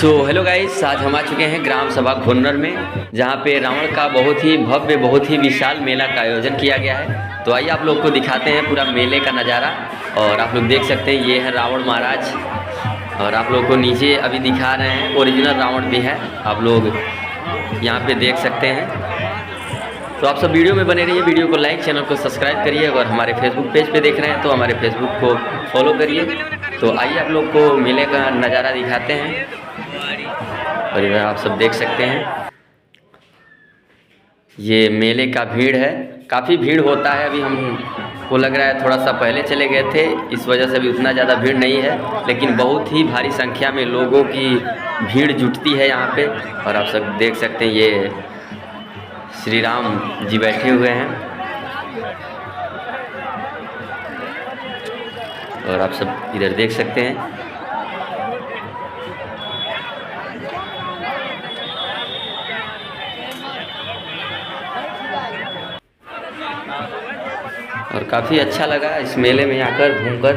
Hello guys, आज हम आ चुके हैं ग्राम सभा घोन्नर में, जहां पे रावण का बहुत ही भव्य, बहुत ही विशाल मेला का आयोजन किया गया है। तो आइए आप लोग को दिखाते हैं पूरा मेले का नज़ारा। और आप लोग देख सकते हैं, ये है रावण महाराज। और आप लोग को नीचे अभी दिखा रहे हैं, ओरिजिनल रावण भी है, आप लोग यहाँ पे देख सकते हैं। तो आप सब वीडियो में बने रहिए, वीडियो को लाइक, चैनल को सब्सक्राइब करिए। अगर हमारे फेसबुक पेज पे देख रहे हैं तो हमारे फेसबुक को फॉलो करिए। तो आइए आप लोग को मेले का नज़ारा दिखाते हैं। और इधर आप सब देख सकते हैं, ये मेले का भीड़ है, काफ़ी भीड़ होता है। अभी हमको लग रहा है थोड़ा सा पहले चले गए थे, इस वजह से भी उतना ज़्यादा भीड़ नहीं है, लेकिन बहुत ही भारी संख्या में लोगों की भीड़ जुटती है यहाँ पे। और आप सब देख सकते हैं, ये श्री राम जी बैठे हुए हैं। और आप सब इधर देख सकते हैं, और काफ़ी अच्छा लगा इस मेले में आकर घूमकर।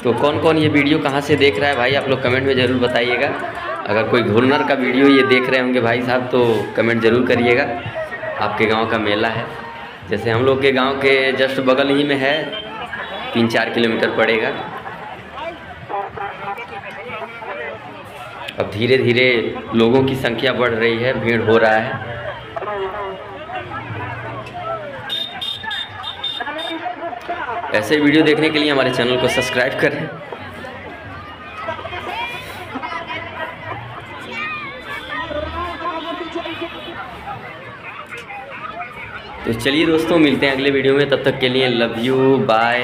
तो कौन कौन ये वीडियो कहाँ से देख रहा है भाई, आप लोग कमेंट में ज़रूर बताइएगा। अगर कोई घोन्नर का वीडियो ये देख रहे होंगे भाई साहब, तो कमेंट ज़रूर करिएगा। आपके गांव का मेला है, जैसे हम लोग के गांव के जस्ट बगल ही में है, 3-4 किलोमीटर पड़ेगा। अब धीरे धीरे लोगों की संख्या बढ़ रही है, भीड़ हो रहा है। ऐसे वीडियो देखने के लिए हमारे चैनल को सब्सक्राइब करें। तो चलिए दोस्तों, मिलते हैं अगले वीडियो में, तब तक के लिए लव यू, बाय।